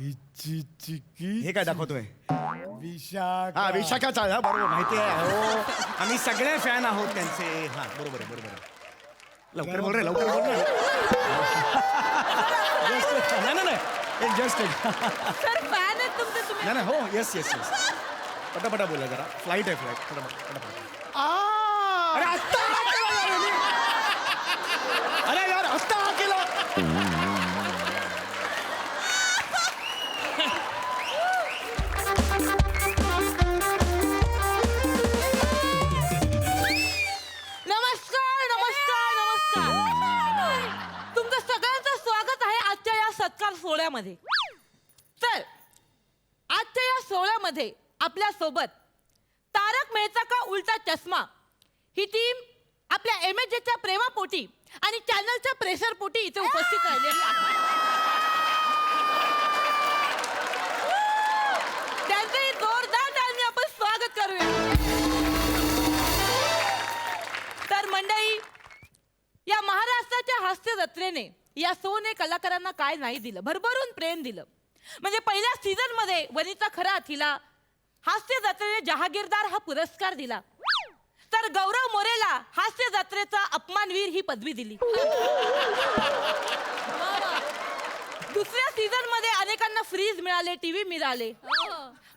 हे काय दाखवतोय? विशाखा. हा विशाखाचा हा बरोबर माहिती आहे हो. आम्ही सगळे फॅन आहोत त्यांचे. हा बरोबर आहे बरोबर आहे. लवकर बोल रे लवकर बोल ना. नाही नाही जस्ट सर फॅन आहेत तुमचे तुम्ही. नाही हो येस येस येस. पटापटा बोला जरा. फ्लाईट आहे फ्लाईट. पटापट. अरे आत्ता अरे यार आत्ता हा केला. नमस्कार नमस्कार नमस्कार. तुमचं सगळ्यांचं स्वागत आहे आजच्या या सत्कार सोहळ्यामध्ये. तर आजच्या या सोहळ्यामध्ये आपल्या सोबत तारक मेहता का उलटा चष्मा ही टीम आपल्या एमएचच्या प्रेमापोटी आणि चॅनलच्या प्रेशर पोटी इथे उपस्थित राहिलेली आहे. त्यांचंही जोरदार टाळ्यांनी आपण स्वागत करूया. तर मंडळी, या महाराष्ट्राच्या हास्य जत्रेने या सोने कलाकारांना काय नाही दिलं, भरभरून प्रेम दिलं. म्हणजे पहिल्या सीझन मध्ये वनिता खरात हिला हास्य जत्रेने जहागीरदार हा पुरस्कार दिला, तर गौरव मोरेला हास्य जत्रेचा अपमानवीर ही पदवी दिली. दुसऱ्या सीझन मध्ये अनेकांना फ्रीज मिळाले, टीव्ही मिळाले.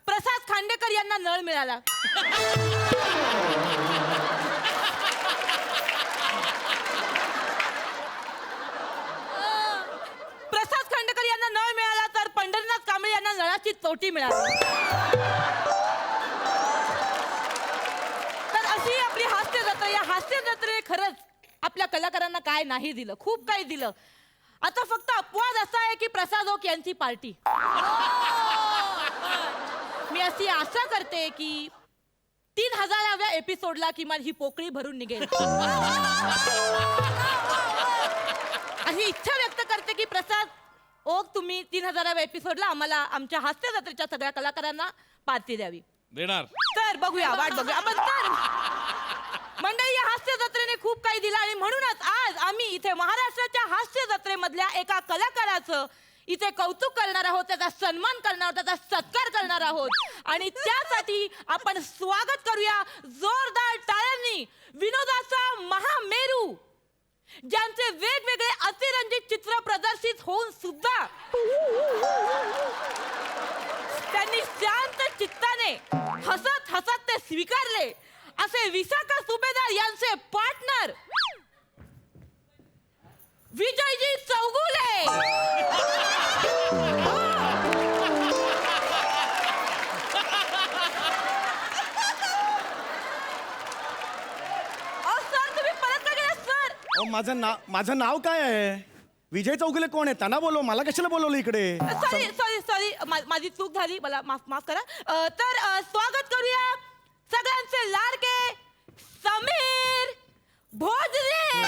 प्रसाद खांडेकर यांना नळ मिळाला. प्रसाद खांडेकर यांना नळ मिळाला, तर पंढरीनाथ कांबळे यांना नळाची चोटी मिळाली. तर अशी आपली हास्य जत्रा. या हास्य जत्रेने खरंच आपल्या कलाकारांना काय नाही दिलं, खूप काही दिलं. आता फक्त अपवाद असा आहे की प्रसाद ओक यांची पार्टी. मी अशी आशा करते की 3000व्या एपिसोडला किमान ही पोकळी भरून निघेल. अशी इच्छा व्यक्त करते की प्रसाद ओक तुम्ही 3000व्या एपिसोडला आम्हाला आमच्या हास्य जत्रेच्या सगळ्या कलाकारांना पार्टी द्यावी. देणार. तर बघूया, वाट बघूया आपण. तर मंडळी, या हास्य जत्रेने खूप काही दिलं आणि म्हणूनच आज आम्ही इथे महाराष्ट्राच्या हास्य जत्रेमधल्या एका कलाकाराचं इथे कौतुक करणार आहोत, त्याचा सन्मान करणार आहोत, त्याचा सत्कार करणार आहोत. आणि त्यासाठी आपण स्वागत करूया जोरदार टाळ्यांनी विनोदाचा महामेरू, ज्यांचे वेगवेगळे अतिरंजित चित्र प्रदर्शित होऊन सुद्धा त्यांनी शांत चित्ताने हसत हसत ते स्वीकारले, असे विशाखा सुभेदार यांचे पार्टनर विजयजी चौगुले. सर तुम्ही परत का गेलात सर? माझं नाव काय आहे? विजय चौगुले कोण आहे? त्यांना बोलव, मला कशाला बोलवलं इकडे? सॉरी सॉरी सॉरी, माझी चूक झाली, मला माफ करा. तर स्वागत करूया सगळ्यांचे लाडके समीर भोजने.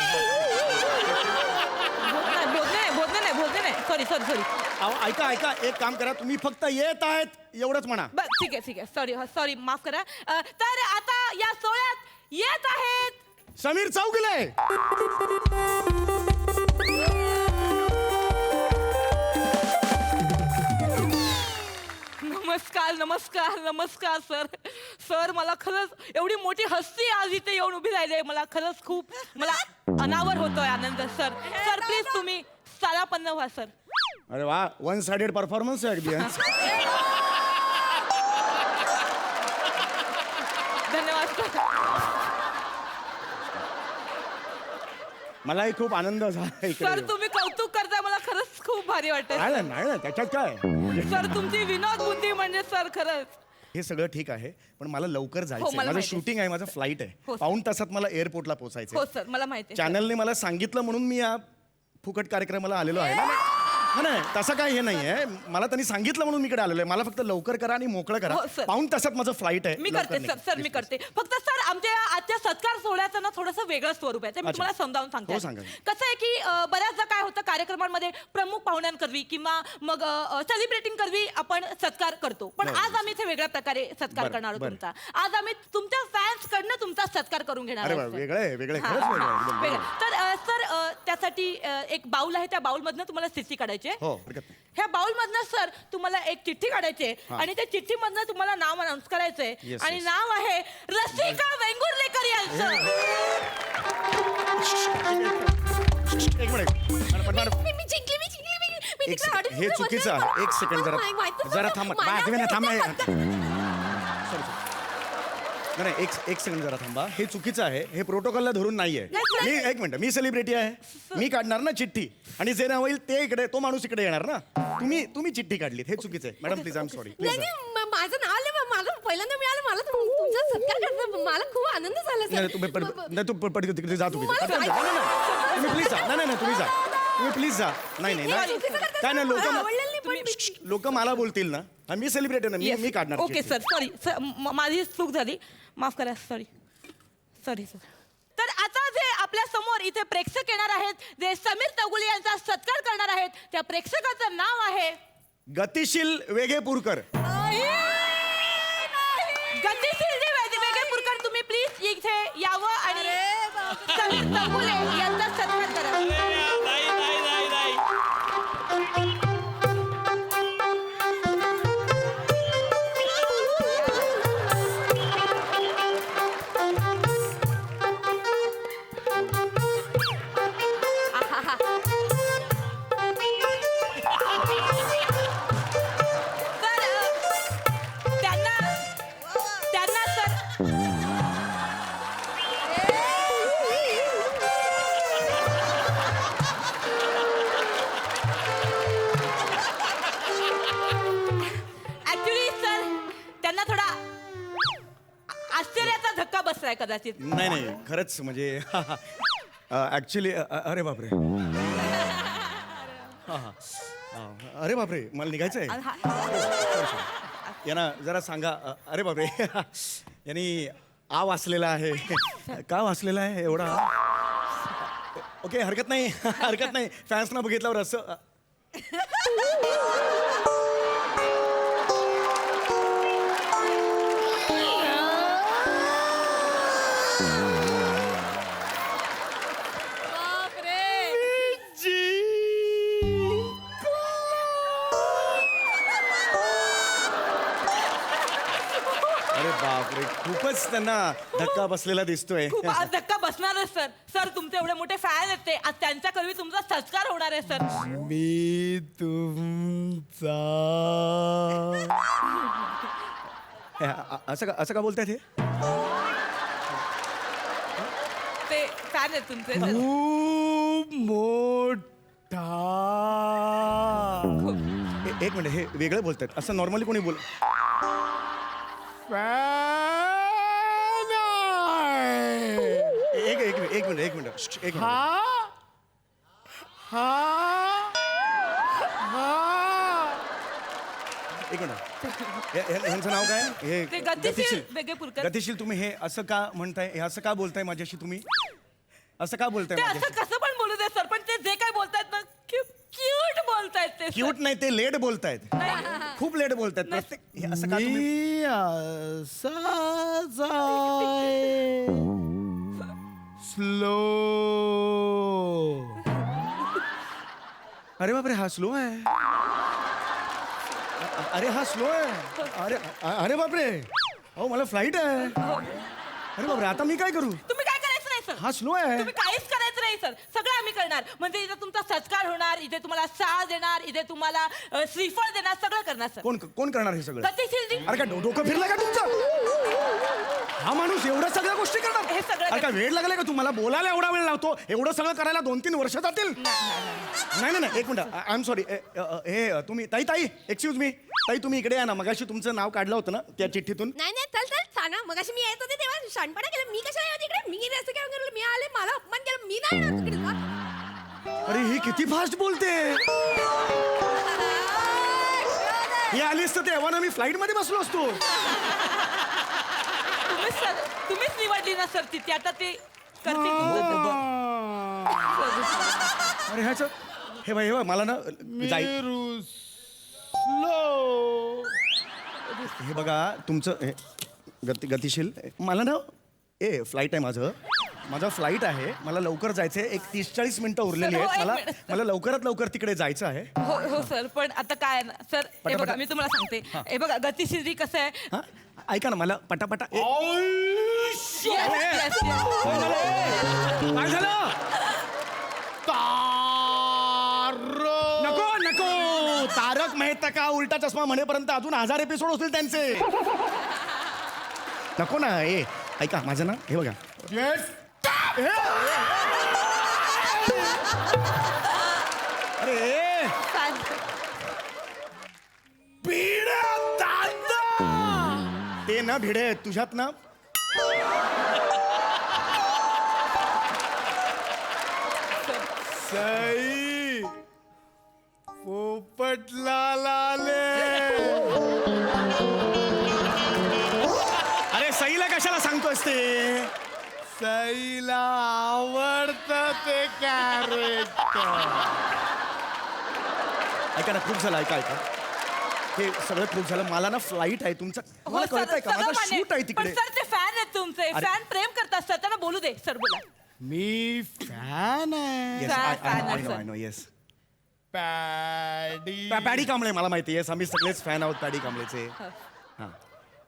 भोजने नाही, सॉरी. अहो, ऐका एक काम करा, तुम्ही फक्त येत आहेत एवढंच म्हणा. ठीक आहे, सॉरी माफ करा. तर आता या सोहळ्यात येत आहेत समीर चौगुले. नमस्कार सर. मला खरंच एवढी मोठी हस्ती आज इथे येऊन उभी राहिली, मला खरंच खूप अनावर होतोय आनंद. सर प्लीज तुम्ही सालापन्न व्हा सर. अरे वा, वन साइडेड परफॉर्मन्स आहे अगदी. धन्यवाद सर. मलाही खूप आनंद झाला सर इकडे. तुम्ही कौतुक करताय, मला खरंच खूप भारी वाटतंय. नाही त्याच्यात काय. सर तुमची विनोद बुद्धी म्हणजे सर खरंच. हे सगळं ठीक आहे, पण मला लवकर जायचं. मला माझं माहिती आहे. शूटिंग आहे, माझं फ्लाईट आहे. हो, सर. पाऊण तासात मला एअरपोर्टला पोहोचायचं. हो सर, मला माहिती आहे. चॅनलने मला सांगितलं म्हणून मी या फुकट कार्यक्रमाला आलेलो आहे ना. नाही तसं काय हे नाही आहे. मला त्यांनी सांगितलं म्हणून मी इकडे आलेलो आहे. मला फक्त लवकर करा आणि मोकळं करा. हो, सर. पाऊण तासात माझं फ्लाईट आहे. मी करते सर मी करते. फक्त सर आमच्या आजच्या सत्कार सोहळ्याचं ना थोडंसं वेगळं स्वरूप आहे, ते मी अच्छा. तुम्हाला समजावून हो, सांगते. सांगा. कसं आहे की बऱ्याचदा काय होतं, कार्यक्रमांमध्ये प्रमुख पाहुण्यांकरवी किंवा मग सेलिब्रेटिंग करवी आपण सत्कार करतो, पण बरं. आज आम्ही इथे वेगळ्या प्रकारे सत्कार बरं, करणार आहोत बरं. तुमचा. आज आम्ही तुमच्या फॅन्स कडनं तुमचा सत्कार करून घेणार अरे आहोत, वा, सर. वेगळं आहे, वेगळं आहे, हां, खरंच वेगळं आहे, एकदम वेगळं. वेगळं. तर सर त्यासाठी एक बाउल आहे, त्या बाउल मधनं तुम्हाला स्थिती काढायची. करायची आहे. हो, हरकत नाही. ह्या बाउल मधनं सर तुम्हाला एक चिठ्ठी काढायची आहे आणि त्या चिठ्ठी मधनं तुम्हाला नाव अनाऊन्स करायचंय Yes, आणि yes. नाव आहे रसिका वेंगुर्लेकर यांचं. एक मिनिट मॅडम मी जिंकली मी एक तिकडे सेकंड. audience हे मध्ये चुकीचं बसले. आहे. एक सेकंड जरा मला माहितच जरा नव्हतं. थांबा मला थांब असं नाही एक सेकंड जरा थांबा. हे चुकीचं आहे. हे प्रोटोकॉलला धरून नाहीये. मी एक मिनिट मी सेलिब्रिटी आहे. मी काढणार ना चिठ्ठी आणि जे नाव होईल ते इकडे तो माणूस इकडे येणार ना. तुम्ही चिठ्ठी काढलीत हे चुकीचं आहे. Madam please I am sorry नाही नाही, माझं नाव आलं मला पहिल्यांदा मिळालं. मला तुमचा सत्कार करता मला खूप आनंद झाला सर. नाही तू तिकडे जा तुम्ही मला तुम्ही प्लीज जा नाही तुम्ही जा तुम्ही प्लीज जा नाही हे चुकीचं करता काय नाही मला आवडलेलं नाही, पण लोक मला बोलतील ना हा, मी सेलिब्रिटी ना मी काढणार ओके चिठ्ठी. सर सॉरी माझी चूक झाली माफ करा सॉरी सर तर आता जे आपल्या समोर इथे प्रेक्षक येणार आहेत जे समीर तगुले यांचा सत्कार करणार आहेत त्या प्रेक्षकाचं नाव आहे गतिशील वेगेपूरकर. गतिशील वेगेपूरकर. तुम्ही प्लीज इथे यावं आणि समीर तगुले यांचा सत्कार करा. त्यांना सर ऍक्च्युली सर त्यांना थोडा आश्चर्याचा धक्का बसलाय कदाचित. नाही खरंच म्हणजे ऍक्च्युली अरे बापरे अरे बापरे मला निघायचं आहे. यांना जरा सांगा अरे बापरे यांनी आ वाचलेला आहे. का वाचलेला आहे एवढा? ओके हरकत नाही फॅन्सना बघितल्यावर असं अरे बापरे खूपच त्यांना धक्का बसलेला दिसतोय. खूप आज धक्का बसणारच सर. सर तुमचे एवढे मोठे फॅन आहेत ते आज त्यांच्या करवी तुमचा सत्कार होणार आहे सर. मी तुमचा असं का बोलतायत हे? ते फॅन आहेत तुमचे सर. खूप मोठा एक मिनिट हे वेगळं बोलतायत असं नॉर्मली कोणी बोल एक मिनिट ह्यांचं नाव काय? हे ते गतिशील वेगेपूरकर. गतिशील तुम्ही हे असं का म्हणताय? हे असं का बोलताय माझ्याशी तुम्ही? असं का बोलताय ते असं माझ्याशी? कसं पण बोलू दे सर पण ते जे काय बोलतायत ना क्यूट बोलतायत ते sir. क्यूट नाही ते लेट बोलतायत. खूप लेट बोलतायत प्रत्येक हे असं का तुम्ही स्लो अरे बापरे हा स्लो आहे. अरे हा स्लो आहे. अरे बापरे हो मला फ्लाईट आहे. अरे बापरे आता मी काय करू? तुम्ही काय करायचं नाही सर. हा स्लो आहे. तुम्ही काहीच करायचं नाही सर. सगळं आम्ही करणार. म्हणजे इथे तुमचा सत्कार होणार इथे तुम्हाला चहा देणार इथे तुम्हाला श्रीफळ देणार सगळं करणार सर. कोण करणार हे सगळं? गतिशील जी. अरे काय डोकं फिरलं का तुमचं? हा माणूस एवढ्या सगळ्या गोष्टी करणार? हे सगळं अरे काय वेळ लागलाय का तुम्हाला बोलायला एवढा वेळ लावतो? एवढं सगळं करायला 2-3 वर्ष जातील. नाही एक मिनिट आय एम सॉरी. हे तुम्ही ताई एक्सक्यूज मी ताई तुम्ही इकडे या ना. मगाशी तुमचं नाव काढलं होतं ना त्या चिठ्ठीतून. नाही चल सांगा मगाशी मी येत होते तेव्हा शानपणा केलं. मी कशाला येते इकडे? मी रस्ते काय करलं? मी आले मला अपमान केला. मी नाही येणार तिकडे जा. अरे ही किती फास्ट बोलते. ही आलीस तर तेव्हा ना मी फ्लाईट मध्ये बसलो असतो. तुम्हीच निवडली ना सर तिथे आता ते करतील तुमचं. अरे ह्याचं हे बाई मला ना हे बघा तुमचं गतिशील मला ना फ्लाईट आहे माझं माझा फ्लाईट आहे, मला लवकर जायचंय. एक 30-40 मिनिटं उरलेली सर, हो, आहेत. एक मला मिनिट. मला लवकरात लवकर तिकडे जायचं आहे. हो हो सर, पण आता काय आहे ना सर, हे पटापटा. बघा मी तुम्हाला सांगते. हे बघा गतिशील कसं आहे. हा ऐका ना, मला पटापटा Yes, yes, yes. काय झालं? नको नको, तारक मेहता का उलटा चष्मा म्हणेपर्यंत अजून 1000 एपिसोड होतील त्यांचे. नको ना. ऐका माझं ना, हे बघा. अरे ते ना भिडे आहेत तुझ्यात ना. सई पोपटलाल आले. अरे सईला कशाला सांगतोस ते? सईला आवडतं ते कॅरेक्टर. ऐका ना, खूप झालं. ऐका हे सगळं खूप झालं. मला ना फ्लाईट आहे तुमचं. हो, मला सर, कळतंय का? सगळं माझा मान्य. शूट आहे पण तिकडे. सर ते फॅन आहेत तुमचे. अरे. फॅन प्रेम करतात सर, त्यांना बोलू दे. सर बोला. मी फॅन आहे. Yes, fan I आहे, know, sir. I know, yes. Paddy paddy Kamble मला माहिती आहे. आम्ही सगळेच फॅन आहोत पॅडी कांबळेचे. हा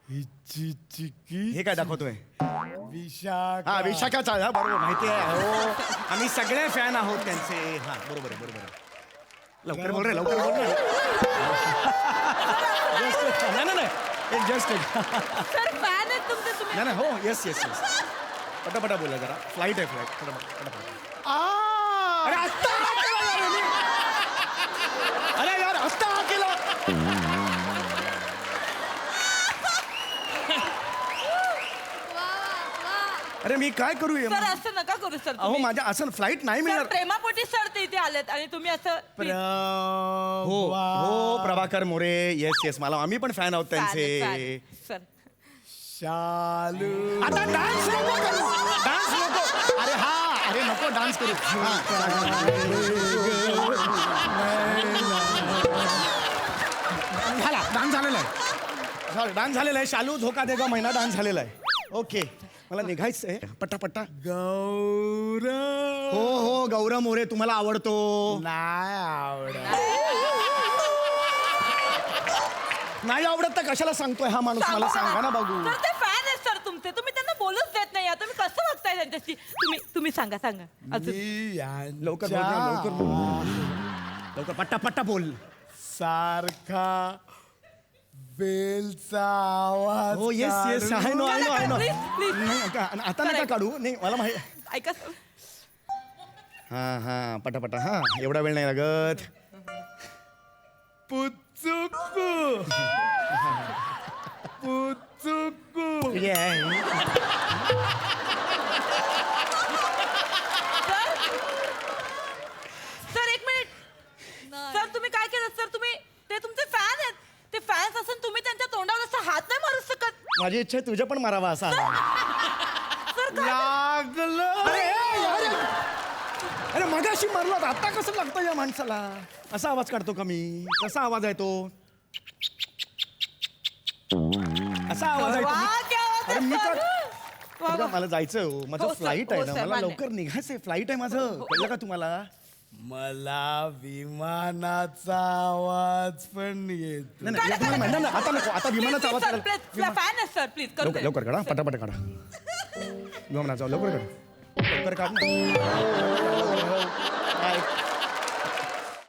हिची चिकी हे काय दाखवतोय? विशाखा. हा विशाखाचा. हा बरोबर माहिती आहे. हो आम्ही सगळे फॅन आहोत त्यांचे. हा बरोबर आहे, बरोबर आहे. लवकर बोल रे, लवकर बोल रे. नाही नाही जस्ट सर फॅन आहेत तुमचे तुम्ही. नाही हो. Yes yes yes. पटापटा बोला जरा. फ्लाईट आहे, फ्लाईट. पटापटा. आ! अरे आत्ता हा केला यार यांनी. अरे यार आत्ता हा केला. वा वा. अरे मी काय करू? सर असं नका करू सर अहो तुम्ही. माझ्या असं फ्लाईट नाही सर मिळणार. प्रेमापोटी सर ते इथे आलेत आणि तुम्ही असं हो हो प्रभाकर मोरे. येस येस मला आम्ही पण फॅन आहोत त्यांचे. सर शालू. आता डान्स नको करू. डान्स नको. अरे हा. अरे नको डान्स करू. झाला डान्स झालेला आहे. डान्स झालेला आहे. शालू धोका देगा महिना डान्स झालेला आहे. ओके मला निघायचंय. पटापटा. गौरव. हो हो गौरव मोरे तुम्हाला आवडतो. नाही आवडत. नाही आवडत तर कशाला सांगतोय हा माणूस? मला सांगा ना बघू. सर ते फॅन आहेत सर तुमचे. तुम्ही त्यांना बोलूच देत नाही. तुम्ही कसं बघताय त्यांच्याशी? तुम्ही सांगा अजून. मी लवकर बोल ना, लवकर बोल. लवकर पट्टा पट्टा बोल. सारखा बेलचा आवाज. हो येस येस आहे नो आहे नो आहे नो. Please, please. नाही आता नका काढू. नाही मला माहिती. ऐका सर. हा हा पटापटा. हा एवढा वेळ नाही लागत. पुचुकू. पुचुकू. ठीक आहे. सर एक मिनिट. सर तुम्ही काय केलं सर? तुम्ही ते तुमचे फॅन आहेत. ते फॅन्स असून तुम्ही त्यांच्या तोंडावर असा हात नाही मारू शकत. माझी इच्छा आहे तुझ्या पण मारावा असा. सर काय? लागलं. अरे यार. अरे मगाशी मारला आता कसं लागतं या माणसाला? असा आवाज काढतो का मी? कसा आवाज आहे तो? असा आवाज आहे तो. वा, क्या बात अरे आहे, मी सर. का वा, वा. मला जायचंय हो. माझं हो, सर. फ्लाईट आहे हो, ना. सर, मला मान्य. लवकर निघायचंय. फ्लाईट आहे माझं. कळलं का तुम्हाला? मला विमानाचा आवाज पण येतो. नाही नाही तुम्हाला म्हणलं ना आता नको. आता विमानाचा आवाज सर काढायला- प्लीज फॅन आहे सर प्लीज करू लवकर दे. लवकर काढा. पटापट काढा. विमानाचा लवकर काढा. लवकर काढ ना.